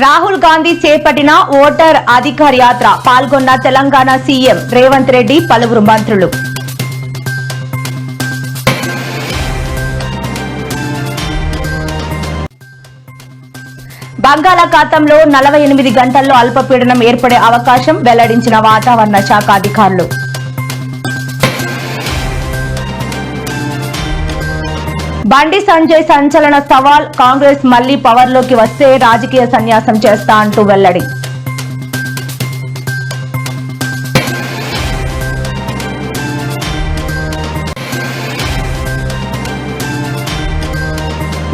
రాహుల్ గాంధీ చేపట్టిన ఓటర్ అధికార్ యాత్ర పాల్గొన్న తెలంగాణ సీఎం రేవంత్ రెడ్డి, పలువురు మంత్రులు. బంగాళాఖాతంలో 48 గంటల్లో అల్పపీడనం ఏర్పడే అవకాశం వెల్లడించిన వాతావరణ శాఖ అధికారులు. బండి సంజయ్ సంచలన సవాల్, కాంగ్రెస్ మళ్లీ పవర్లోకి వస్తే రాజకీయ సన్యాసం చేస్తా అంటూ వెల్లడి.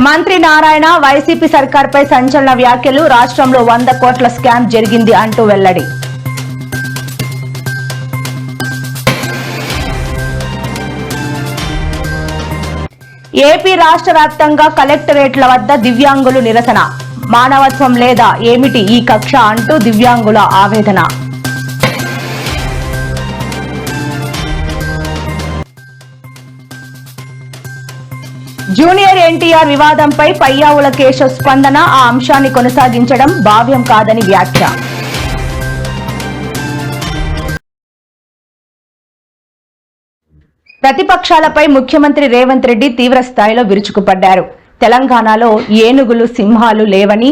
మంత్రి నారాయణ వైసీపీ సర్కార్పై సంచలన వ్యాఖ్యలు, రాష్ట్రంలో 100 కోట్ల స్కామ్ జరిగింది అంటూ వెల్లడి. ఏపీ రాష్ట్ర వ్యాప్తంగా కలెక్టరేట్ల వద్ద దివ్యాంగులు నిరసన, మానవత్వం లేదా ఏమిటి ఈ కక్ష అంటూ దివ్యాంగుల ఆవేదన. జూనియర్ ఎన్టీఆర్ వివాదంపై పయ్యావుల కేశవ్ స్పందన, ఆ అంశాన్ని కొనసాగించడం భావ్యం కాదని వ్యాఖ్య. ప్రతిపక్షాలపై ముఖ్యమంత్రి రేవంత్ రెడ్డి తీవ్ర స్థాయిలో విరుచుకుపడ్డారు. తెలంగాణలో ఏనుగులు, సింహాలు లేవని,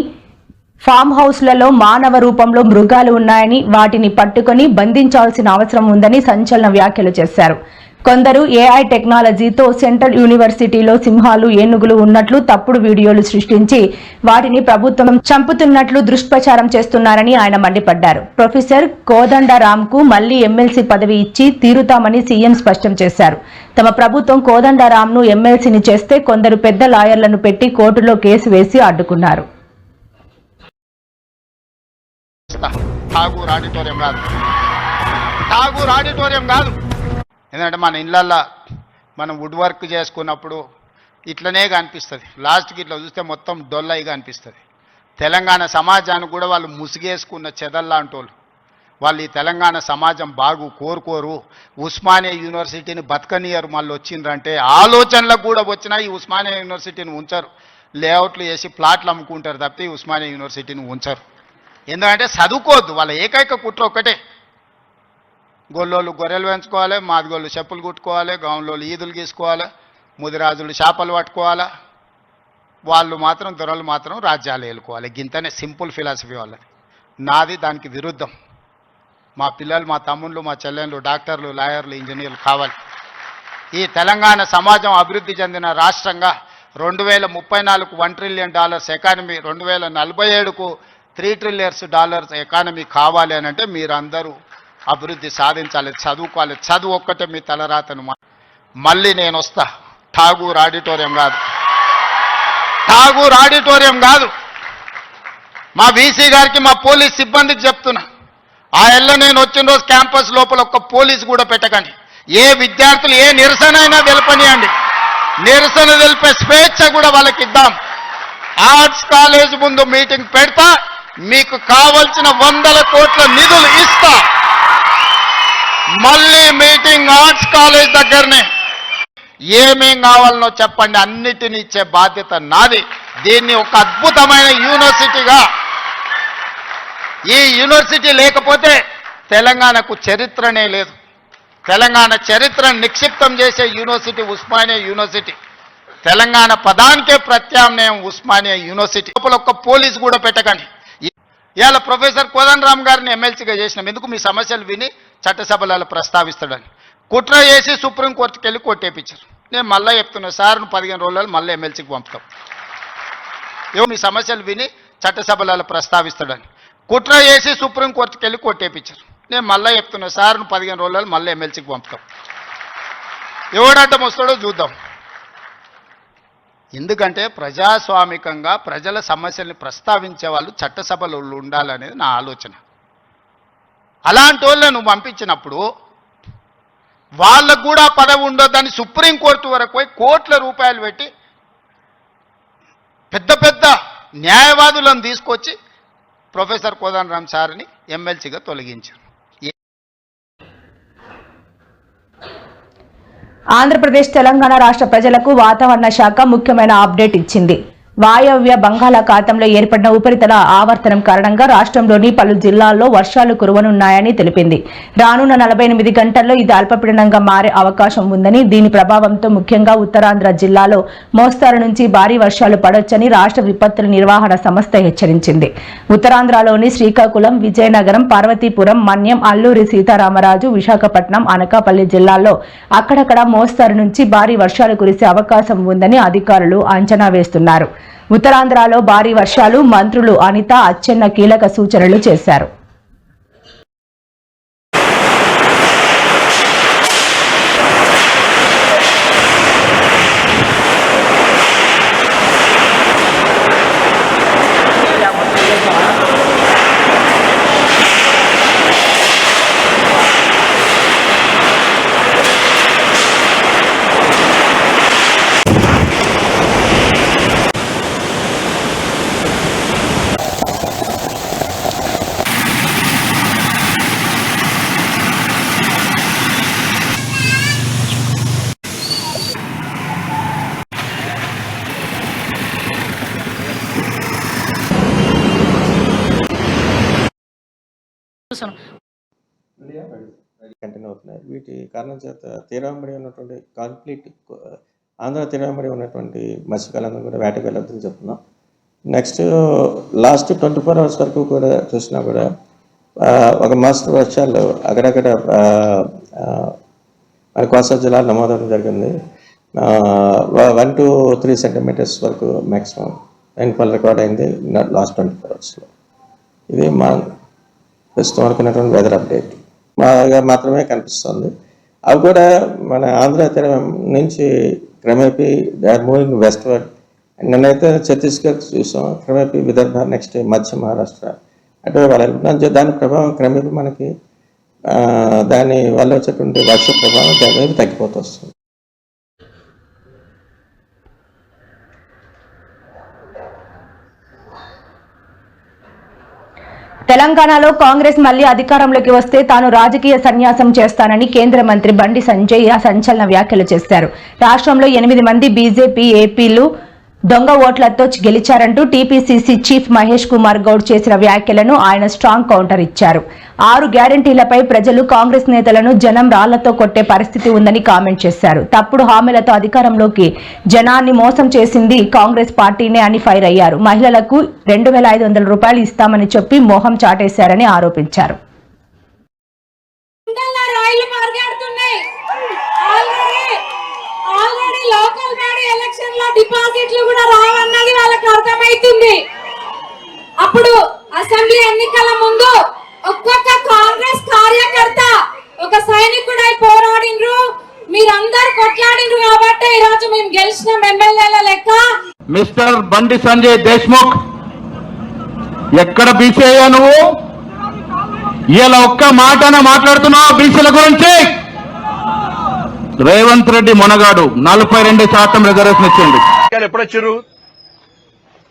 ఫామ్ హౌస్లలో మానవ రూపంలో మృగాలు ఉన్నాయని, వాటిని పట్టుకుని బంధించాల్సిన అవసరం ఉందని సంచలన వ్యాఖ్యలు చేశారు. కొందరు ఏఐ టెక్నాలజీతో సెంట్రల్ యూనివర్సిటీలో సింహాలు, ఏనుగులు ఉన్నట్లు తప్పుడు వీడియోలు సృష్టించి వాటిని ప్రభుత్వం చంపుతున్నట్లు దుష్ప్రచారం చేస్తున్నారని ఆయన మండిపడ్డారు. ప్రొఫెసర్ కోదండరాంకు మళ్లీ ఎమ్మెల్సీ పదవి ఇచ్చి తీరుతామని సీఎం స్పష్టం చేశారు. తమ ప్రభుత్వం కోదండరాంను ఎమ్మెల్సీని చేస్తే కొందరు పెద్ద లాయర్లను పెట్టి కోర్టులో కేసు వేసి అడ్డుకున్నారు. ఎందుకంటే మన ఇళ్ళల్లో మనం వుడ్ వర్క్ చేసుకున్నప్పుడు ఇట్లనే కనిపిస్తుంది, లాస్ట్కి ఇట్లా చూస్తే మొత్తం డొల్లయిగా అనిపిస్తుంది. తెలంగాణ సమాజానికి కూడా వాళ్ళు ముసుగేసుకున్న చెదల్లాంటి వాళ్ళు ఈ తెలంగాణ సమాజం కోరుకోరు. ఉస్మానియా యూనివర్సిటీని బతకనియరు. మళ్ళీ వచ్చిండ్రంటే ఆలోచనలకు కూడా వచ్చినా ఈ ఉస్మానియా యూనివర్సిటీని ఉంచరు. లేఅవుట్లు వేసి ప్లాట్లు అమ్ముకుంటారు తప్పితే ఉస్మానియా యూనివర్సిటీని ఉంచరు. ఎందుకంటే చదువుకోవద్దు. వాళ్ళ ఏకైక కుట్ర ఒక్కటే, గొల్లోళ్ళు గొర్రెలు పెంచుకోవాలి, మాదిగోళ్ళు చెప్పులు కుట్టుకోవాలి, గౌన్లోళ్ళు ఈదులు గీసుకోవాలి, ముదిరాజులు చేపలు పట్టుకోవాలి, వాళ్ళు మాత్రం దొరలు మాత్రం రాజ్యాలు ఏలుకోవాలి. గింతనే సింపుల్ ఫిలాసఫీ వాళ్ళది. నాది దానికి విరుద్ధం. మా పిల్లలు, మా తమ్ముళ్ళు, మా చెల్లెళ్ళు డాక్టర్లు, లాయర్లు, ఇంజనీర్లు కావాలి. ఈ తెలంగాణ సమాజం అభివృద్ధి చెందిన రాష్ట్రంగా 2034కు $1 ట్రిలియన్ ఎకానమీ, 2047కు $3 ట్రిలియన్స్ ఎకానమీ కావాలి అని అంటే మీరందరూ అభివృద్ధి సాధించాలి, చదువుకోవాలి. చదువు ఒక్కటే మీ తలరాతను. మళ్ళీ నేను వస్తా. ఠాగూర్ ఆడిటోరియం కాదు, ఠాగూర్ ఆడిటోరియం కాదు. మా వీసీ గారికి, మా పోలీస్ సిబ్బందికి చెప్తున్నా, ఆ ఎల్ల నేను వచ్చిన రోజు క్యాంపస్ లోపల ఒక్క పోలీసు కూడా పెట్టకండి. ఏ విద్యార్థులు ఏ నిరసన అయినా తెలపనియండి. నిరసన తెలిపే స్వేచ్ఛ కూడా వాళ్ళకి ఇద్దాం. ఆర్ట్స్ కాలేజ్ ముందు మీటింగ్ పెడతా, మీకు కావలసిన 100 కోట్ల నిధులు ఇస్తా. మళ్ళీ మీటింగ్ ఆర్ట్స్ కాలేజ్ దగ్గరనే. ఏమేం కావాలనో చెప్పండి, అన్నిటిని ఇచ్చే బాధ్యత నాది. దీన్ని ఒక అద్భుతమైన యూనివర్సిటీగా, ఈ యూనివర్సిటీ లేకపోతే తెలంగాణకు చరిత్రనే లేదు. తెలంగాణ చరిత్రను నిక్షిప్తం చేసే యూనివర్సిటీ ఉస్మానియా యూనివర్సిటీ. తెలంగాణ పదానికే ప్రత్యామ్నాయం ఉస్మానియా యూనివర్సిటీ. లోపల ఒక్క పోలీసు కూడా పెట్టకండి. ఇవాళ ప్రొఫెసర్ కోదండరాం గారిని ఎమ్మెల్సీగా చేసినాం. ఎందుకు? మీ సమస్యలు విని చట్టసభలలో ప్రస్తావిస్తాడని. కుట్ర చేసి సుప్రీంకోర్టుకి వెళ్ళి కొట్టేపించారు. నేను మళ్ళీ చెప్తున్నా, సార్ 15 రోజులలో మళ్ళీ ఎమ్మెల్సీకి పంపుతాం. మీ సమస్యలు విని చట్టసభలలో ప్రస్తావిస్తాడని. కుట్ర చేసి సుప్రీంకోర్టుకి వెళ్ళి కొట్టేపించారు. నేను మళ్ళీ చెప్తున్నా, సార్ 15 రోజులలో మళ్ళీ ఎమ్మెల్సీకి పంపుతాం. ఎవడంటే వస్తాడో చూద్దాం. ఎందుకంటే ప్రజాస్వామికంగా ప్రజల సమస్యల్ని ప్రస్తావించే వాళ్ళు చట్టసభలో ఉండాలనేది నా ఆలోచన. అలాంటి వాళ్ళని నువ్వు పంపించినప్పుడు వాళ్ళకు కూడా పదవి ఉండొద్దని సుప్రీంకోర్టు వరకు పోయి కోట్ల రూపాయలు పెట్టి పెద్ద పెద్ద న్యాయవాదులను తీసుకొచ్చి ప్రొఫెసర్ కోదండరాం సార్ని ఎమ్మెల్సీగా తొలగించారు. ఆంధ్రప్రదేశ్, తెలంగాణ రాష్ట్ర ప్రజలకు వాతావరణ శాఖ ముఖ్యమైన అప్డేట్ ఇచ్చింది. వాయవ్య బంగాళాఖాతంలో ఏర్పడిన ఉపరితల ఆవర్తనం కారణంగా రాష్ట్రంలోని పలు జిల్లాల్లో వర్షాలు కురవనున్నాయని తెలిపింది. రానున్న 48 గంటల్లో ఇది అల్పపీడనంగా మారే అవకాశం ఉందని, దీని ప్రభావంతో ముఖ్యంగా ఉత్తరాంధ్ర జిల్లాలో మోస్తారు నుంచి భారీ వర్షాలు పడొచ్చని రాష్ట్ర విపత్తుల నిర్వహణ సంస్థ హెచ్చరించింది. ఉత్తరాంధ్రలోని శ్రీకాకుళం, విజయనగరం, పార్వతీపురం, మన్యం, అల్లూరి సీతారామరాజు, విశాఖపట్నం, అనకాపల్లి జిల్లాల్లో అక్కడక్కడ మోస్తారు నుంచి భారీ వర్షాలు కురిసే అవకాశం ఉందని అధికారులు అంచనా వేస్తున్నారు. ఉత్తరాంధ్రలో భారీ వర్షాలు, మంత్రులు అనిత, అచ్చెన్న కీలక సూచనలు చేశారు. కంటిన్యూ అవుతున్నాయి. వీటి కారణం చేత తీరవెంబడి ఉన్నటువంటి కంప్లీట్ ఆంధ్ర తీరవెంబడి ఉన్నటువంటి మత్స్యకారులందరూ కూడా వేటకు వెళ్ళొద్దని చెప్తున్నాం. నెక్స్ట్ లాస్ట్ 24 అవర్స్ వరకు కూడా చూసినా కూడా ఒక మస్తు వర్షాలు అక్కడక్కడ మన కోస్తా జిల్లాలో నమోదవడం జరిగింది. 1 to 3 సెంటీమీటర్స్ వరకు మ్యాక్సిమం రైన్ఫాల్ రికార్డ్ అయింది లాస్ట్ 24 అవర్స్లో. ఇది మా ప్రస్తుతం అనుకున్నటువంటి వెదర్ అప్డేట్ బాగా మాత్రమే కనిపిస్తుంది. అవి కూడా మన ఆంధ్ర తీరం నుంచి క్రమేపీ దే ఆర్ మూవింగ్ వెస్ట్వర్డ్. నిన్నైతే ఛత్తీస్గఢ్ చూసాం, క్రమేపీ విదర్భ, నెక్స్ట్ మధ్య మహారాష్ట్ర అటు వాళ్ళు దాని ప్రభావం క్రమేపీ మనకి దాని వల్ల వచ్చేటువంటి వర్ష ప్రభావం క్రమేపీ తగ్గిపోతూ వస్తుంది. తెలంగాణలో కాంగ్రెస్ మళ్లీ అధికారంలోకి వస్తే తాను రాజకీయ సన్యాసం చేస్తానని కేంద్ర మంత్రి బండి సంజయ్ సంచలన వ్యాఖ్యలు చేశారు. రాష్ట్రంలో 8 మంది బీజేపీ ఏపీలు దొంగ ఓట్లతో గెలిచారంటూ టీపీసీసీ చీఫ్ మహేష్ కుమార్ గౌడ్ చేసిన వ్యాఖ్యలను ఆయన స్ట్రాంగ్ కౌంటర్ ఇచ్చారు. 6 గ్యారంటీలపై ప్రజలు కాంగ్రెస్ నేతలను జనం రాళ్లతో కొట్టే పరిస్థితి ఉందని కామెంట్ చేశారు. తప్పుడు హామీలతో అధికారంలోకి జనాన్ని మోసం చేసింది కాంగ్రెస్ పార్టీనే అని ఫైర్ అయ్యారు. మహిళలకు 2500 రూపాయలు ఇస్తామని చెప్పి మోహం చాటేశారని ఆరోపించారు. లోకల్ బాడీ ఎలక్షన్ లో డిపాజిట్లు కూడా రావన్నది వాళ్ళకి అర్థమైతుంది. అప్పుడు అసెంబ్లీ ఎన్నికల ముందు ఒక్కొక్క కాంగ్రెస్ కార్యకర్త ఒక సైనికుడై పోరాడినరు, మీరందరూ కొట్లాడినరు కాబట్టి ఈ రోజు మేము గెలిచిన ఎమ్మెల్యేల లెక్క. మిస్టర్ బండి సంజయ్ దేశ్ముఖ్, ఎక్కడ బీసీ అయ్యా నువ్వు? ఇలా ఒక్క మాటన మాట్లాడుతున్నావు బీసీల గురించి? రేవంత్ రెడ్డి మొనగాడు 42% రిజర్వేషన్ ఇచ్చింది.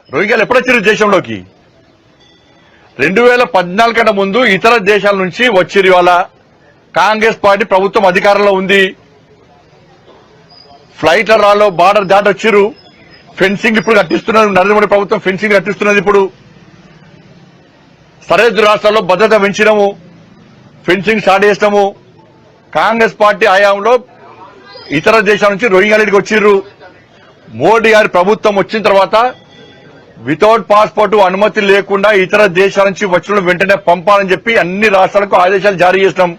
రోహింగ్యాలు ఎప్పుడొచ్చారు దేశంలోకి? 2014 కన్నా ముందు ఇతర దేశాల నుంచి వచ్చిరు. ఇవాళ కాంగ్రెస్ పార్టీ ప్రభుత్వం అధికారంలో ఉంది. ఫ్లైట్ల రాలో బార్డర్ దాటి వచ్చిరు. ఫెన్సింగ్ ఇప్పుడు కట్టిస్తున్నారు. నరేంద్ర మోడీ ప్రభుత్వం ఫెన్సింగ్ కట్టిస్తున్నది. ఇప్పుడు సరిహద్దు రాష్ట్రాల్లో భద్రత పెంచినాము, ఫెన్సింగ్ స్టార్ట్ చేసినాము. కాంగ్రెస్ పార్టీ హయాంలో ఇతర దేశాల నుంచి రోహింగ్యాలకి వచ్చిర్రు. మోడీ గారి ప్రభుత్వం వచ్చిన తర్వాత వితౌట్ పాస్పోర్ట్ అనుమతి లేకుండా ఇతర దేశాల నుంచి వచ్చిన వెంటనే పంపాలని చెప్పి అన్ని రాష్ట్రాలకు ఆదేశాలు జారీ చేసినాం.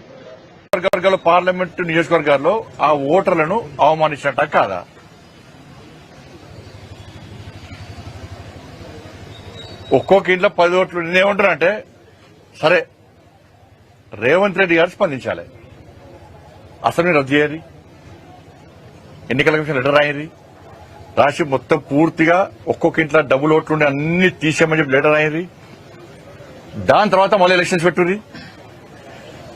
పార్లమెంటు నియోజకవర్గాల్లో ఆ ఓటర్లను అవమానించినట్ట కాదా? ఒక్కొక్క ఇంట్లో 10 ఓట్లు. నేనేమంటున్నానంటే సరే, రేవంత్ రెడ్డి గారు స్పందించాలి. అసెంబ్లీ రద్దు చేయాలి, ఎన్నికల కమిషన్ లెటర్ రాయింది, రాసి మొత్తం పూర్తిగా ఒక్కొక్క ఇంట్లో డబుల్ ఓట్లుండి అన్ని తీసేయమని చెప్పి లెటర్ రాయింది. దాని తర్వాత మళ్ళీ ఎలక్షన్స్ పెట్టుర్రి.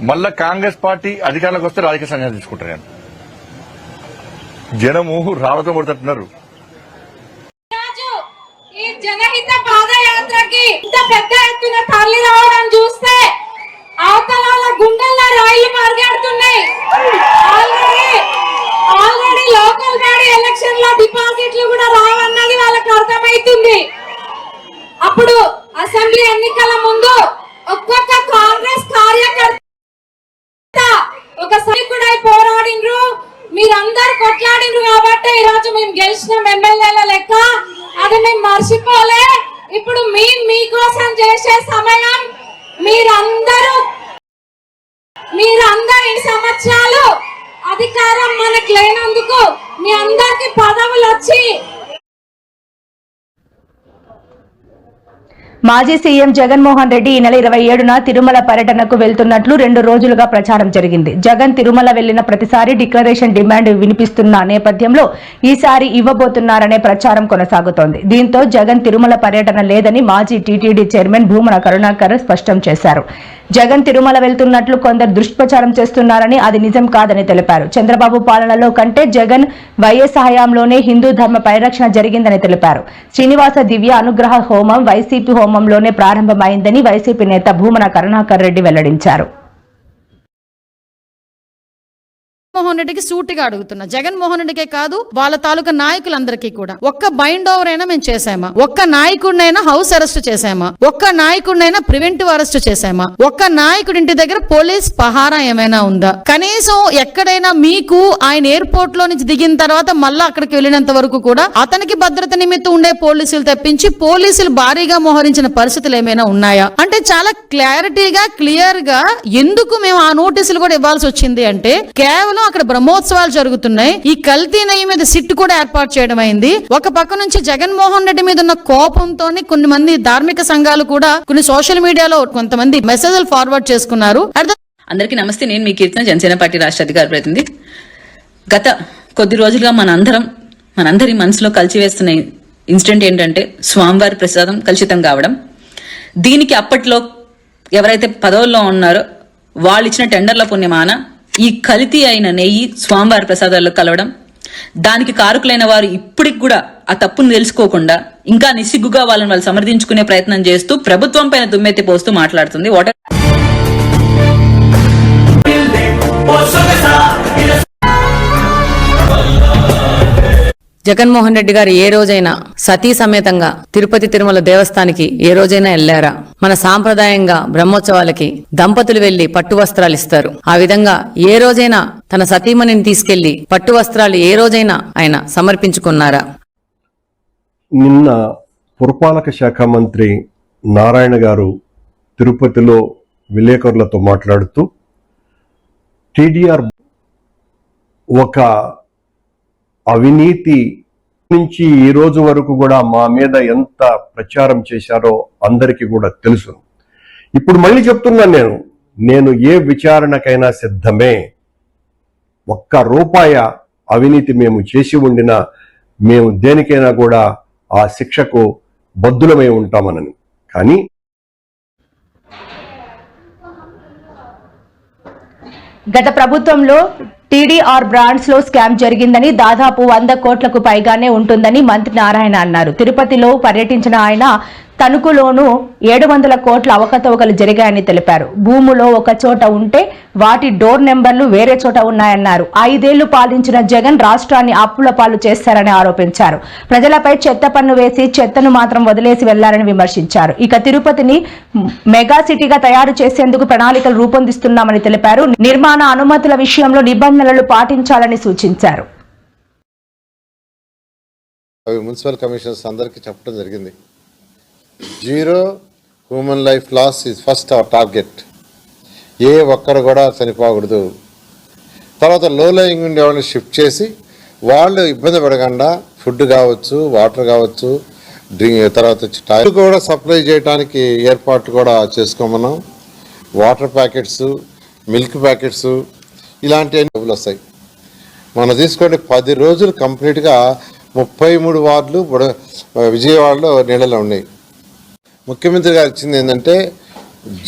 మళ్ళా కాంగ్రెస్ పార్టీ అధికారంలోకి వస్తే రాజకీయ సన్యాసం తీసుకుంటారు. నేను జనము రాళ్లతో కొడుతున్నారు. ఈ జనహిత పాదయాత్రకి ఇంత పెద్ద ఎత్తున తరలి రావడం చూస్తే అవతల గుండెల్లో రాయిలు పరిగెడుతున్నాయి. ఆల్రెడీ లోకల్ బాడీ ఎలక్షన్ లో డిపాజిట్లు కూడా రావన్నది వాళ్ళకి అర్థమైతుంది. ఎన్నికల ముందు ఒక్కొక్క కాంగ్రెస్ కార్యకర్త ఒక సైనికుడై పోరాడిండ్రు, మీరందరూ కొట్లాడిండ్రు కాబట్టి ఈ రోజు మేము గెలిచిన ఎమ్మెల్యేల లెక్క. అది మేము మర్చిపోలే. ఇప్పుడు మీకోసం చేసే సమయం మీరందరూ ఈ సంవత్సరాలు అధికారం మనకు లేనందుకు మీ అందరికి పదవులు వచ్చి మాజీ సీఎం జగన్మోహన్ రెడ్డి ఈ నెల 27న తిరుమల పర్యటనకు వెళ్తున్నట్లు 2 రోజులుగా ప్రచారం జరిగింది. జగన్ తిరుమల వెళ్లిన ప్రతిసారి డిక్లరేషన్ డిమాండ్ వినిపిస్తున్న నేపథ్యంలో ఈసారి ఇవ్వబోతున్నారనే ప్రచారం కొనసాగుతోంది. దీంతో జగన్ తిరుమల పర్యటన లేదని మాజీ టీటీడీ చైర్మన్ భూమన కరుణాకర్ స్పష్టం చేశారు. జగన్ తిరుమల వెళ్తున్నట్లు కొందరు దుష్ప్రచారం చేస్తున్నారని, అది నిజం కాదని తెలిపారు. చంద్రబాబు పాలనలో కంటే జగన్ వైఎస్ హయాంలోనే హిందూ ధర్మ పరిరక్షణ జరిగిందని తెలిపారు. శ్రీనివాస దివ్య అనుగ్రహ హోమం వైసీపీ హోమంలోనే ప్రారంభమైందని వైసీపీ నేత భూమన కరుణాకర్ రెడ్డి వెల్లడించారు. జగన్మోహన్ రెడ్డికి సూటిగా అడుగుతున్నా, జగన్మోహన్ రెడ్డికే కాదు వాళ్ళ తాలూకా నాయకులందరికీ కూడా ఒక్క బైండ్ ఓవర్ అయినా మేము చేసామా? ఒక్క నాయకుడినైనా హౌస్ అరెస్ట్ చేసామా? ఒక్క నాయకుడినైనా ప్రివెంటివ్ అరెస్ట్ చేసామా? ఒక్క నాయకుడి ఇంటి దగ్గర పోలీస్ పహారా ఏమైనా ఉందా? కనీసం ఎక్కడైనా మీకు ఆయన ఎయిర్పోర్ట్ లో నుంచి దిగిన తర్వాత మళ్ళా అక్కడికి వెళ్ళినంత వరకు కూడా అతనికి భద్రత నిమిత్తం ఉండే పోలీసులు తప్పించి పోలీసులు భారీగా మోహరించిన పరిస్థితులు ఏమైనా ఉన్నాయా? అంటే చాలా క్లారిటీగా క్లియర్ గా ఎందుకు మేము ఆ నోటీసులు కూడా ఇవ్వాల్సి వచ్చింది అంటే కేవలం అక్కడ బ్రహ్మోత్సవాలు జరుగుతున్నాయి. ఈ కల్తీ నెయ్యి మీద సిట్ కూడా ఏర్పాటు చేయడం అయింది. ఒక పక్క నుంచి జగన్మోహన్ రెడ్డి మీద ఉన్న కోపంతో కొన్ని మంది ధార్మిక సంఘాలు కూడా కొన్ని సోషల్ మీడియాలో కొంతమంది మెసేజ్లు ఫార్వర్డ్ చేసుకున్నారు. అందరికీ నమస్తే. నేను మీ కీర్తన, జనసేన పార్టీ రాష్ట్ర అధికార ప్రతినిధి. గత కొద్ది రోజులుగా మనందరి మనసులో కలిసివేస్తున్న ఇన్సిడెంట్ ఏంటంటే స్వామివారి ప్రసాదం కలుషితం కావడం. దీనికి అప్పట్లో ఎవరైతే పదవుల్లో ఉన్నారో వాళ్ళు ఇచ్చిన టెండర్ల పుణ్యమాన ఈ కల్తీ అయిన నెయ్యి స్వామివారి ప్రసాదాల్లో కలవడం, దానికి కారకులైన వారు ఇప్పటికి కూడా ఆ తప్పును తెలుసుకోకుండా ఇంకా నిస్సిగ్గుగా వాళ్ళు సమర్థించుకునే ప్రయత్నం చేస్తూ ప్రభుత్వం పైన దుమ్మెత్తి పోస్తూ మాట్లాడుతుంది. జగన్మోహన్ రెడ్డి గారు ఏ రోజైనా సతీ సమేతంగా తిరుపతి తిరుమల దేవస్థానానికి ఏ రోజైనా వెళ్లారా? మన సాంప్రదాయంగా బ్రహ్మోత్సవాలకి దంపతులు వెళ్లి పట్టు వస్త్రాలు ఇస్తారు. ఆ విధంగా ఏ రోజైనా తన సతీమణిని తీసుకెళ్లి పట్టు వస్త్రాలు ఏ రోజైనా ఆయన సమర్పించుకున్నారా? నిన్న పురపాలక శాఖ మంత్రి నారాయణ గారు తిరుపతిలో విలేకరులతో మాట్లాడుతూ టీడీఆర్ ఒక అవినీతి నుంచి ఈ రోజు వరకు కూడా మా మీద ఎంత ప్రచారం చేశారో అందరికీ కూడా తెలుసు. ఇప్పుడు మళ్ళీ చెప్తున్నాను, నేను ఏ విచారణకైనా సిద్ధమే. ₹1 అవినీతి మేము చేసి ఉండినా మేము దేనికైనా కూడా ఆ శిక్షకు బద్దులమై ఉంటామనని. కానీ గత ప్రభుత్వంలో టీడీఆర్ బ్రాండ్స్ లో స్కామ్ జరిగిందని, దాదాపు 100 కోట్లకు పైగానే ఉంటుందని మంత్రి నారాయణ అన్నారు. తిరుపతిలో పర్యటించిన ఆయన తణుకులోనూ 700 కోట్ల అవకతవకలు జరిగాయని తెలిపారు. భూములో ఒక చోట ఉంటే వాటి డోర్ నెంబర్లు వేరే చోట ఉన్నాయన్నారు. 5 ఏళ్లు పాలించిన జగన్ రాష్ట్రాన్ని అప్పుల పాలు చేశారని ఆరోపించారు. ప్రజలపై చెత్త పన్ను వేసి చెత్తను మాత్రం వదిలేసి వెళ్లారని విమర్శించారు. ఇక తిరుపతిని మెగా సిటీగా తయారు చేసేందుకు ప్రణాళికలు రూపొందిస్తున్నామని తెలిపారు. నిర్మాణ అనుమతుల విషయంలో నిబంధనలు పాటించాలని సూచించారు. మున్సిపల్ కమిషనర్స్ అందరికీ చెప్పడం జరిగింది. 0 human life loss is first our target. ఏ ఒక్కరు కూడా చనిపోకూడదు. తర్వాత లో లయింగ్ ఉండే వాళ్ళని షిఫ్ట్ చేసి వాళ్ళు ఇబ్బంది పడకుండా ఫుడ్ కావచ్చు, వాటర్ కావచ్చు, తర్వాత వచ్చి టైర్ కూడా సప్లై చేయడానికి ఏర్పాట్లు కూడా చేసుకోమన్నాం. వాటర్ ప్యాకెట్స్, మిల్క్ ప్యాకెట్స్ ఇలాంటివన్నీ డబ్బులు వస్తాయి. మనం తీసుకోండి 10 రోజులు కంప్లీట్గా 33 వార్డులు విజయవాడలో నీళ్ళలో ఉన్నాయి. ముఖ్యమంత్రి గారు ఇచ్చింది ఏంటంటే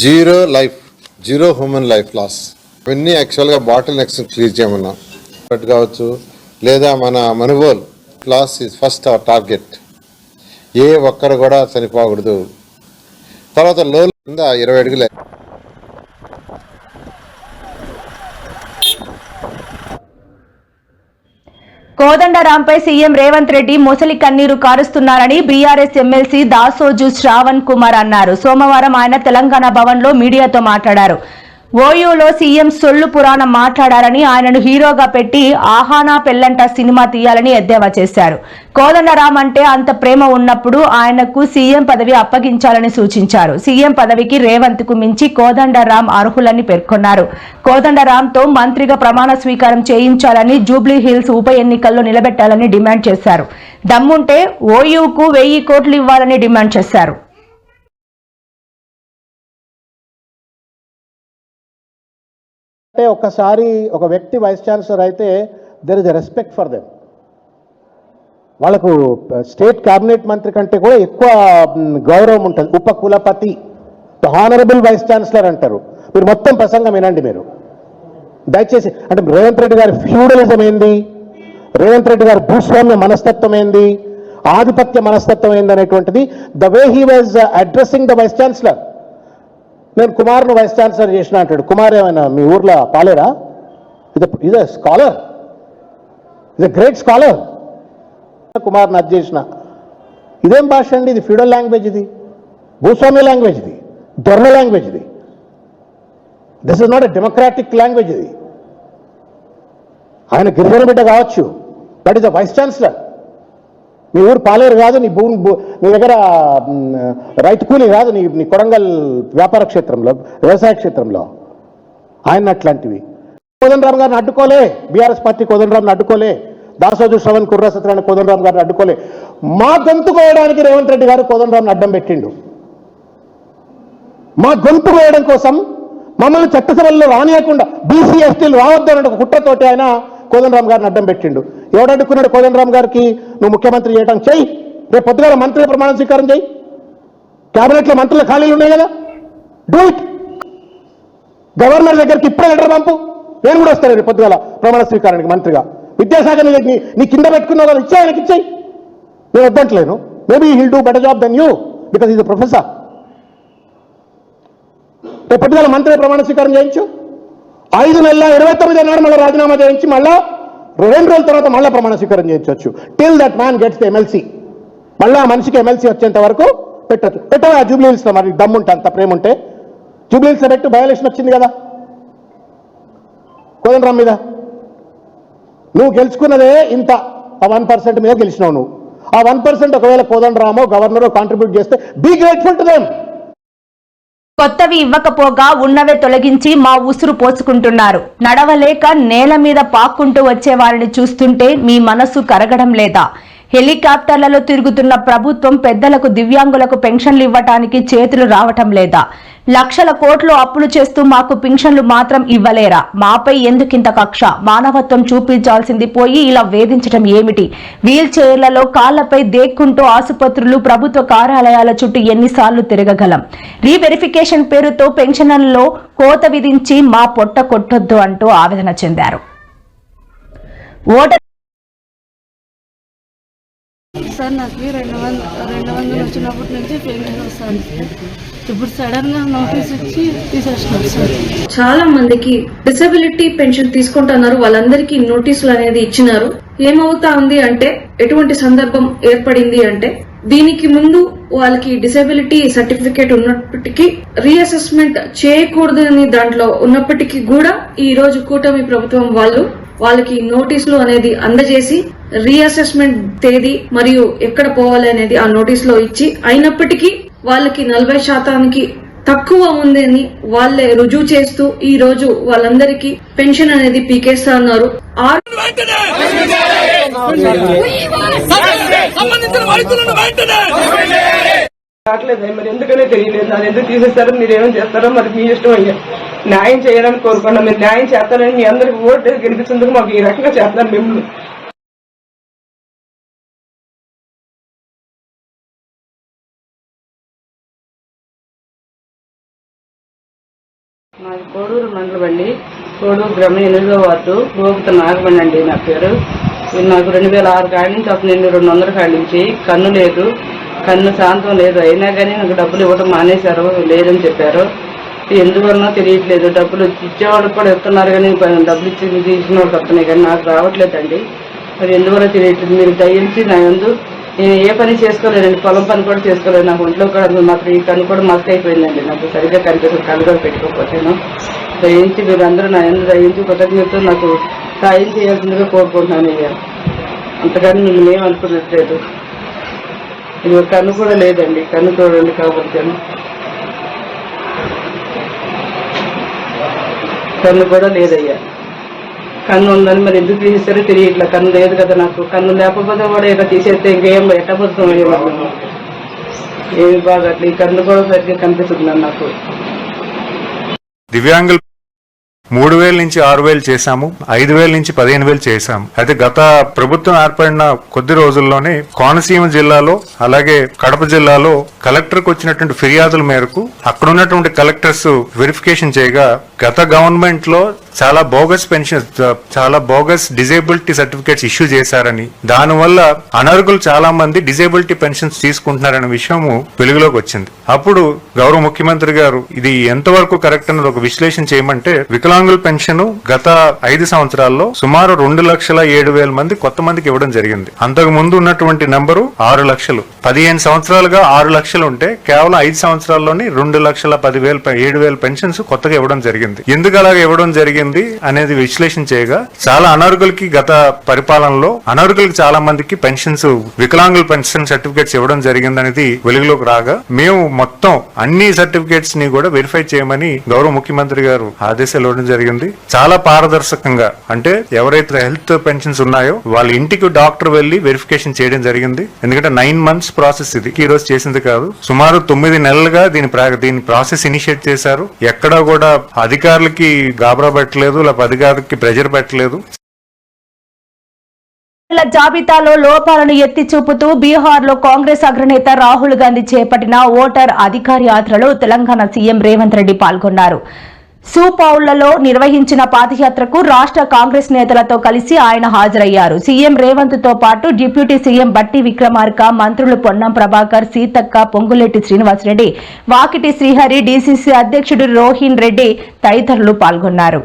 0 హ్యూమన్ లైఫ్ లాస్. ఇవన్నీ యాక్చువల్గా బాటిల్ నెక్స్ట్ క్లియర్ చేయమన్నాం కావచ్చు, లేదా మన మనుగోలు loss is first our target. ఏ ఒక్కరు కూడా చనిపోకూడదు. తర్వాత లో కింద 20 అడుగులు. కోదండరాంపై సీఎం రేవంత్ రెడ్డి మొసలి కన్నీరు కారుస్తున్నారని బీఆర్ఎస్ ఎమ్మెల్సీ దాసోజు శ్రావణ్ కుమార్ అన్నారు. సోమవారం ఆయన తెలంగాణ భవన్ లో మీడియాతో మాట్లాడారు. ఓయూలో సీఎం సొల్లు పురాణం మాట్లాడారని, ఆయనను హీరోగా పెట్టి ఆహానా పెళ్లంట సినిమా తీయాలని ఎద్దేవా చేశారు. కోదండరాం అంటే అంత ప్రేమ ఉన్నప్పుడు ఆయనకు సీఎం పదవి అప్పగించాలని సూచించారు. సీఎం పదవికి రేవంత్ కు మించి కోదండరాం అర్హులని పేర్కొన్నారు. కోదండరాంతో మంత్రిగా ప్రమాణ స్వీకారం చేయించాలని, జూబ్లీ హిల్స్ ఉప ఎన్నికల్లో నిలబెట్టాలని డిమాండ్ చేశారు. దమ్ముంటే ఓయూకు 1000 కోట్లు ఇవ్వాలని డిమాండ్ చేశారు. అంటే ఒకసారి ఒక వ్యక్తి వైస్ ఛాన్సలర్ అయితే there is a respect for them. వాళ్ళకు స్టేట్ క్యాబినెట్ మంత్రి కంటే కూడా ఎక్కువ గౌరవం ఉంటుంది. ఉపకులపతి, హానరబుల్ వైస్ ఛాన్సలర్ అంటారు. మీరు మొత్తం ప్రసంగం వినండి మీరు దయచేసి. అంటే రేవంత్ రెడ్డి గారి ఫ్యూడలిజం ఏంది, రేవంత్ రెడ్డి గారి భూస్వామ్య మనస్తత్వం ఏంది, ఆధిపత్య మనస్తత్వం ఏంది అనేటువంటిది the way he was addressing the vice chancellor. నేను కుమార్ను వైస్ ఛాన్సలర్ చేసిన అంటాడు. కుమార్ ఏమైనా మీ ఊర్లో పాలేరా? ఇది స్కాలర్, ఇది గ్రేట్ స్కాలర్. కుమార్ని అది చేసిన. ఇదేం భాష అండి? ఇది ఫ్యూడల్ లాంగ్వేజ్, ఇది భూస్వామ్య లాంగ్వేజ్, ఇది దొర్ల లాంగ్వేజ్, ఇది this is not a democratic language. ఇది ఆయన గిరిజన బిడ్డ కావచ్చు, but is a vice chancellor. మీ ఊరు పాలేరు కాదు, నీ భూమి నీ దగ్గర రైతు కూలీ కాదు, నీ కొడంగల్ వ్యాపార క్షేత్రంలో, వ్యవసాయ క్షేత్రంలో ఆయన అట్లాంటివి. కోదండరాం గారిని అడ్డుకోలే బీఆర్ఎస్ పార్టీ, కోదండరాంని అడ్డుకోలే. దాసోజు శ్రవణ్ కుర్ర సత్యనారాయణ కోదండరాం గారిని అడ్డుకోలే. మా గొంతు కోయడానికి రేవంత్ రెడ్డి గారు కోదండరాంని అడ్డం పెట్టిండు. మా గొంతు కోయడం కోసం మమ్మల్ని చట్టసభల్లో రానియకుండా బీసీ ఎస్టీలు రావద్దన్న ఒక కుట్రతోటి ఆయన కోదండరాం గారిని అడ్డం పెట్టిండు. ఎవడు అడ్డుకున్నాడు కోదండరాం గారికి? నువ్వు ముఖ్యమంత్రి చేయడానికి చెయ్యి, రేపు పొద్దుగాల మంత్రి ప్రమాణ స్వీకారం చేయి. క్యాబినెట్లో మంత్రుల ఖాళీలు ఉన్నాయి కదా, డూ ఇట్. గవర్నర్ దగ్గరికి ఇప్పుడే లెటర్ పంపు, నేను కూడా వస్తాను రేపు పొద్దుగాల ప్రమాణ స్వీకారానికి మంత్రిగా. విద్యాశాఖ నీ కింద పెట్టుకున్నావు కదా, ఇచ్చే ఆయనకి ఇచ్చేయి. నేను వద్దంటలేను. Maybe he'll do better job then you because is a professor. రేపు పొద్దుగాల మంత్రి ప్రమాణ స్వీకారం చేయించు. 5 నెలల 29 నాడు మళ్ళీ రాజీనామా చేయించి మళ్ళా 2 రోజుల తర్వాత మళ్ళీ ప్రమాణ స్వీకారం చేయించవచ్చు. Till that man gets the MLC. మళ్ళీ ఆ మనిషికి ఎమ్మెల్సీ వచ్చేంత వరకు పెట్టచ్చు. పెట్టవా జూబ్లీ హిల్స్లో? మరి దమ్ముంటే, అంత ప్రేమ ఉంటే జూబ్లీ హిల్స్లో పెట్టు. బై ఎలక్షన్ వచ్చింది కదా కోదండరాం మీద. నువ్వు గెలుచుకున్నదే ఇంత, ఆ 1% మీద గెలిచినావు నువ్వు. ఆ 1% ఒకవేళ కోదండరామో గవర్నరో కాంట్రిబ్యూట్ చేస్తే బీ గ్రేట్ఫుల్ టు దెమ్. కొత్తవి ఇవ్వకపోగా ఉన్నవే తొలగించి మా ఉసురు పోసుకుంటున్నారు. నడవలేక నేల మీద పాక్కుంటూ వచ్చే వారిని చూస్తుంటే మీ మనసు కరగడం లేదా? హెలికాప్టర్లలో తిరుగుతున్న ప్రభుత్వం పెద్దలకు, దివ్యాంగులకు పెన్షన్లు ఇవ్వటానికి చేతులు రావటం లేదా? లక్షల కోట్లు అప్పులు చేస్తూ మాకు పెన్షన్లు మాత్రం ఇవ్వలేరా? మాపై ఎందుకింత కక్ష? మానవత్వం చూపించాల్సింది పోయి ఇలా వేధించడం ఏమిటి? వీల్ చైర్లలో కాళ్లపై దేక్కుంటూ ఆసుపత్రులు, ప్రభుత్వ కార్యాలయాల చుట్టూ ఎన్నిసార్లు తిరగగలం? రీవెరిఫికేషన్ పేరుతో పెన్షన్లలో కోత విధించి మా పొట్ట కొట్టొద్దు అంటూ ఆవేదన చెందారు. సార్ నాకు 200 వచ్చినప్పటి నుంచి పెన్షన్ వస్తుంది. ఇప్పుడు సడన్ గా నోటీస్ ఇచ్చి తీసేస్తున్నారు సార్. చాలా మందికి డిసెబిలిటీ పెన్షన్ తీసుకుంటున్నారు, వాళ్ళందరికీ నోటీసులు అనేది ఇచ్చినారు. ఏమవుతా ఉంది అంటే, ఎటువంటి సందర్భం ఏర్పడింది అంటే, దీనికి ముందు వాళ్ళకి డిసెబిలిటీ సర్టిఫికేట్ ఉన్నప్పటికీ రీఅసెస్మెంట్ చేయకూడదని దాంట్లో ఉన్నప్పటికీ కూడా ఈ రోజు కూటమి ప్రభుత్వం వాళ్ళకి నోటీసులు అనేది అందజేసి రీఅసెస్మెంట్ తేదీ మరియు ఎక్కడ పోవాలి అనేది ఆ నోటీస్ లో ఇచ్చి, అయినప్పటికీ వాళ్ళకి 40% తక్కువ ఉందని వాళ్ళే రుజువు చేస్తూ ఈ రోజు వాళ్ళందరికీ పెన్షన్ అనేది పీకేస్తా ఉన్నారు. మరి ఎందుకనే తెలియలేదు. దాన్ని ఎందుకు తీసేస్తారో, మీరేమో చేస్తారో మరి మీ ఇష్టం అయ్యా. న్యాయం చేయాలని కోరుకున్నాం. మీరు న్యాయం చేస్తారని మీ అందరికి ఓటు గెలిపించేందుకు మాకు ఈ రకంగా చేస్తున్నారు మిమ్మల్ని. మాది కోడూరు మండలం అండి. కోడూరు గ్రామం 8వ వార్డు, గోపిత నాగమణి అండి నా పేరు. నాకు 2006 కాడి నుంచి అప్పుడు నేను 200 కాడి నుంచి కన్ను లేదు, కన్ను శాంతం లేదు. అయినా కానీ నాకు డబ్బులు ఇవ్వడం మానేశారు, లేదని చెప్పారు. ఎందువలన తెలియట్లేదు. డబ్బులు ఇచ్చేవాళ్ళకి కూడా ఇస్తున్నారు కానీ డబ్బులు ఇచ్చి తీసిన వాళ్ళకి వస్తున్నాయి కానీ నాకు రావట్లేదండి. మరి ఎందువల్ల తెలియట్లేదు. మీరు దయించి నా యందు నేను ఏ పని చేసుకోలేనండి, పొలం పని కూడా చేసుకోలేదు. నాకు ఒంట్లో కూడా మాకు ఈ కన్ను కూడా మస్తు అయిపోయిందండి, నాకు సరిగ్గా కనిపిస్తుంది కళ్ళు కూడా పెట్టుకోకపోతేను. దయించి మీరు అందరూ నా యందు దయించి కృతజ్ఞతతో నాకు సాయం చేయాల్సిందిగా కోరుకుంటున్నాను అయ్యా. అంతగాని మిమ్మల్ని ఏమనుకున్నట్లేదు. ఇది ఒక కన్ను కూడా లేదండి, కన్ను చూడండి కాబట్టి కన్ను కూడా లేదయ్యా. కన్ను ఉందని మరి ఎందుకు తీసేస్తారో తెలియట్లా. కన్ను లేదు కదా నాకు. కన్ను లేకపోతే కూడా ఇలా తీసేస్తే ఇంకేం ఎట్ట బతుకం అయ్యేవాళ్ళు. ఏమి బాగా అట్లా ఈ కన్ను కూడా సరిగ్గా కనిపిస్తుంది నాకు. దివ్యాంగులు 3,000 నుంచి 6,000 చేశాము, 5,000 నుంచి 15,000 చేశాము. అయితే గత ప్రభుత్వం ఏర్పడిన కొద్ది రోజుల్లోనే కోనసీమ జిల్లాలో అలాగే కడప జిల్లాలో కలెక్టర్కి వచ్చినటువంటి ఫిర్యాదుల మేరకు అక్కడ ఉన్నటువంటి కలెక్టర్స్ వెరిఫికేషన్ చేయగా గత గవర్నమెంట్ లో చాలా బోగస్ పెన్షన్, చాలా బోగస్ డిజేబిలిటీ సర్టిఫికేట్స్ ఇష్యూ చేశారని, దానివల్ల అనర్హులు చాలా మంది డిజేబిలిటీ పెన్షన్స్ తీసుకుంటున్నారనే విషయము వెలుగులోకి వచ్చింది. అప్పుడు గౌరవ ముఖ్యమంత్రి గారు ఇది ఎంతవరకు కరెక్ట్ అన్నది ఒక విశ్లేషణ చేయమంటే వికలాంగుల పెన్షన్ గత 5 సంవత్సరాల్లో సుమారు 2,07,000 మంది కొత్త మందికి ఇవ్వడం జరిగింది. అంతకు ముందు ఉన్నటువంటి నెంబరు 6 లక్షలు. 15 సంవత్సరాలుగా 6 లక్షలు ఉంటే కేవలం 5 సంవత్సరాల్లోనే 2,10,000 పెన్షన్స్ కొత్తగా ఇవ్వడం జరిగింది. ఎందుకు అలాగే ఇవ్వడం జరిగింది అనేది విశ్లేషణ చేయగా చాలా అనర్హులకి గత పరిపాలనలో అనర్హులకి చాలా మందికి పెన్షన్స్, వికలాంగుల పెన్షన్ సర్టిఫికేట్స్ ఇవ్వడం జరిగింది అనేది వెలుగులోకి రాగా మేము మొత్తం అన్ని సర్టిఫికేట్స్ ని కూడా వెరిఫై చేయమని గౌరవ ముఖ్యమంత్రి గారు ఆదేశాలు ఇవ్వడం జరిగింది. చాలా పారదర్శకంగా, అంటే ఎవరైతే హెల్త్ పెన్షన్స్ ఉన్నాయో వాళ్ళ ఇంటికి డాక్టర్ వెళ్లి వెరిఫికేషన్ చేయడం జరిగింది. ఎందుకంటే 9 మంత్స్ ప్రాసెస్ ఇది, ఈ రోజు చేసింది కాదు. సుమారు 9 నెలలుగా దీని ప్రాసెస్ ఇనిషియేట్ చేశారు. ఎక్కడా కూడా అధికారులకి గాబరా పెట్టలేదు, లేకపోతే అధికారులకి ప్రెజర్ పెట్టలేదు. జాబితాలో లోపాలను ఎత్తి చూపుతూ బీహార్ లో కాంగ్రెస్ అగ్రనేత రాహుల్ గాంధీ చేపట్టిన ఓటర్ అధికార్ యాత్రలో తెలంగాణ సీఎం రేవంత్ రెడ్డి పాల్గొన్నారు. సూపౌళ్లలో నిర్వహించిన పాదయాత్రకు రాష్ట్ర కాంగ్రెస్ నేతలతో కలిసి ఆయన హాజరయ్యారు. సీఎం రేవంత్ తో పాటు డిప్యూటీ సీఎం బట్టి విక్రమార్క, మంత్రులు పొన్నం ప్రభాకర్, సీతక్క, పొంగులేటి శ్రీనివాసరెడ్డి, వాకిటి శ్రీహరి, డీసీసీ అధ్యక్షుడు రోహిన్ రెడ్డి తదితరులు పాల్గొన్నారు.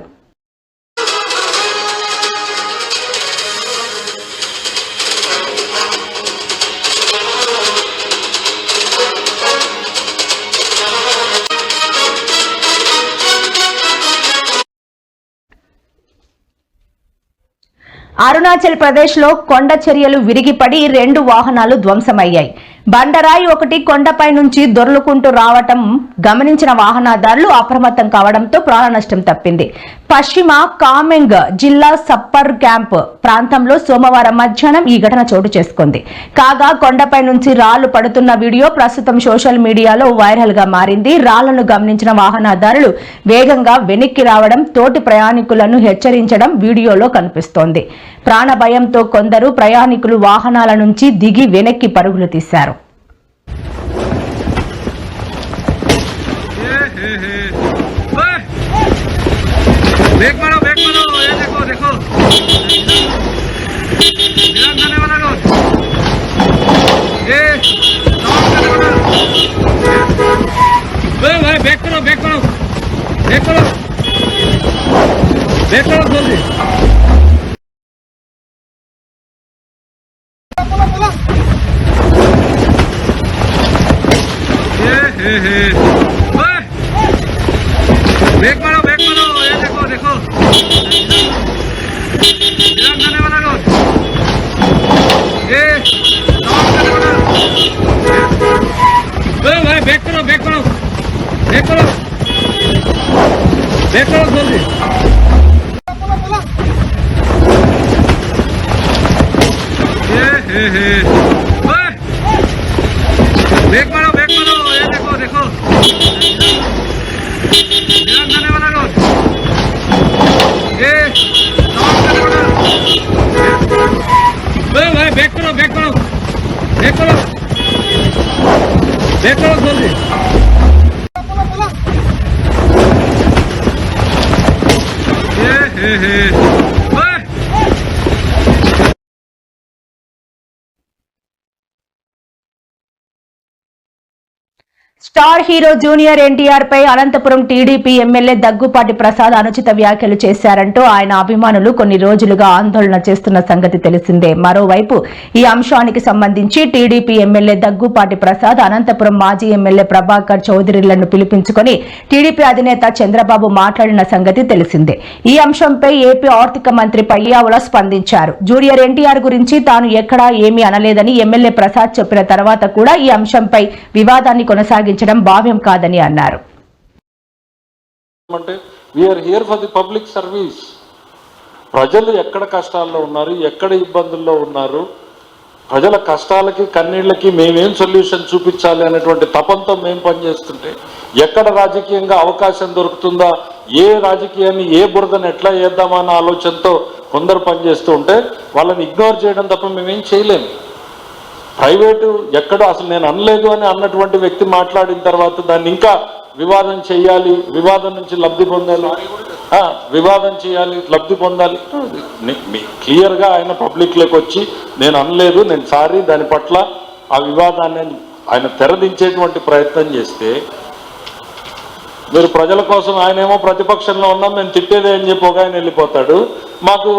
అరుణాచల్ ప్రదేశ్ లో కొండ చర్యలు విరిగిపడి 2 వాహనాలు ధ్వంసమయ్యాయి. బండరాయి ఒకటి కొండపై నుంచి దొర్లుకుంటూ రావటం గమనించిన వాహనదారులు అప్రమత్తం కావడంతో ప్రాణ నష్టం తప్పింది. పశ్చిమ కామెంగ్ జిల్లా సప్పర్ క్యాంప్ ప్రాంతంలో సోమవారం మధ్యాహ్నం ఈ ఘటన చోటు చేసుకుంది. కాగా కొండపై నుంచి రాళ్లు పడుతున్న వీడియో ప్రస్తుతం సోషల్ మీడియాలో వైరల్ గా మారింది. రాళ్లను గమనించిన వాహనదారులు వేగంగా వెనక్కి రావడం, తోటి ప్రయాణికులను హెచ్చరించడం వీడియోలో కనిపిస్తోంది. ప్రాణ భయంతో కొందరు ప్రయాణికులు వాహనాల నుంచి దిగి వెనక్కి పరుగులు తీశారు. స్టార్ హీరో జూనియర్ ఎన్టీఆర్ పై అనంతపురం టీడీపీ ఎమ్మెల్యే దగ్గుపాటి ప్రసాద్ అనుచిత వ్యాఖ్యలు చేశారంటూ ఆయన అభిమానులు కొన్ని రోజులుగా ఆందోళన చేస్తున్న సంగతి తెలిసిందే. మరోవైపు ఈ అంశానికి సంబంధించి టీడీపీ ఎమ్మెల్యే దగ్గుపాటి ప్రసాద్ అనంతపురం మాజీ ఎమ్మెల్యే ప్రభాకర్ చౌదరిలను పిలిపించుకొని టీడీపీ అధినేత చంద్రబాబు మాట్లాడిన సంగతి తెలిసిందే. ఈ అంశంపై ఏపీ ఆర్థిక మంత్రి పయ్యావుల స్పందించారు. జూనియర్ ఎన్టీఆర్ గురించి తాను ఎక్కడా ఏమీ అనలేదని ఎమ్మెల్యే ప్రసాద్ చెప్పిన తర్వాత కూడా ఈ అంశంపై వివాదాన్ని కొనసాగించడం భావ్యం కాదని అన్నారు. ప్రజలు ఎక్కడ కష్టాల్లో ఉన్నారు, ఎక్కడ ఇబ్బందుల్లో ఉన్నారు, ప్రజల కష్టాలకి కన్నీళ్ళకి మేమేం సొల్యూషన్ చూపించాలి అనేటువంటి తపంతో మేము పనిచేస్తుంటే ఎక్కడ రాజకీయంగా అవకాశం దొరుకుతుందా, ఏ రాజకీయాన్ని ఏ బురదను ఎట్లా వేద్దామన్న ఆలోచనతో కొందరు పనిచేస్తూ ఉంటే వాళ్ళని ఇగ్నోర్ చేయడం తప్ప మేమేం చేయలేము. ప్రైవేటు ఎక్కడో అసలు నేను అనలేదు అని అన్నటువంటి వ్యక్తి మాట్లాడిన తర్వాత దాన్ని ఇంకా వివాదం చేయాలి, వివాదం నుంచి లబ్ధి పొందాలి, వివాదం చేయాలి, లబ్ధి పొందాలి. క్లియర్గా ఆయన పబ్లిక్లోకి వచ్చి నేను అనలేదు, నేను సారీ, దాని పట్ల ఆ వివాదాన్ని ఆయన తెరదించేటువంటి ప్రయత్నం చేస్తే మీరు ప్రజల కోసం, ఆయనేమో ప్రతిపక్షంలో ఉన్నాం మేము తిట్టేదే అని చెప్పి ఒక ఆయన వెళ్ళిపోతాడు, మాకు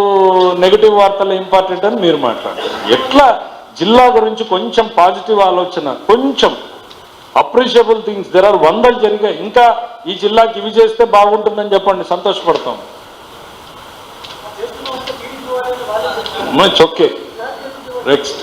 నెగిటివ్ వార్తలు ఇంపార్టెంట్ అని మీరు మాట్లాడతారు. ఎట్లా జిల్లా గురించి కొంచెం పాజిటివ్ ఆలోచన, కొంచెం అప్రిషియబుల్ థింగ్స్ దెర్ ఆర్ 100 జరిగాయి, ఇంకా ఈ జిల్లాకి ఇవి చేస్తే బాగుంటుందని చెప్పండి, సంతోషపడతాం. Okay next.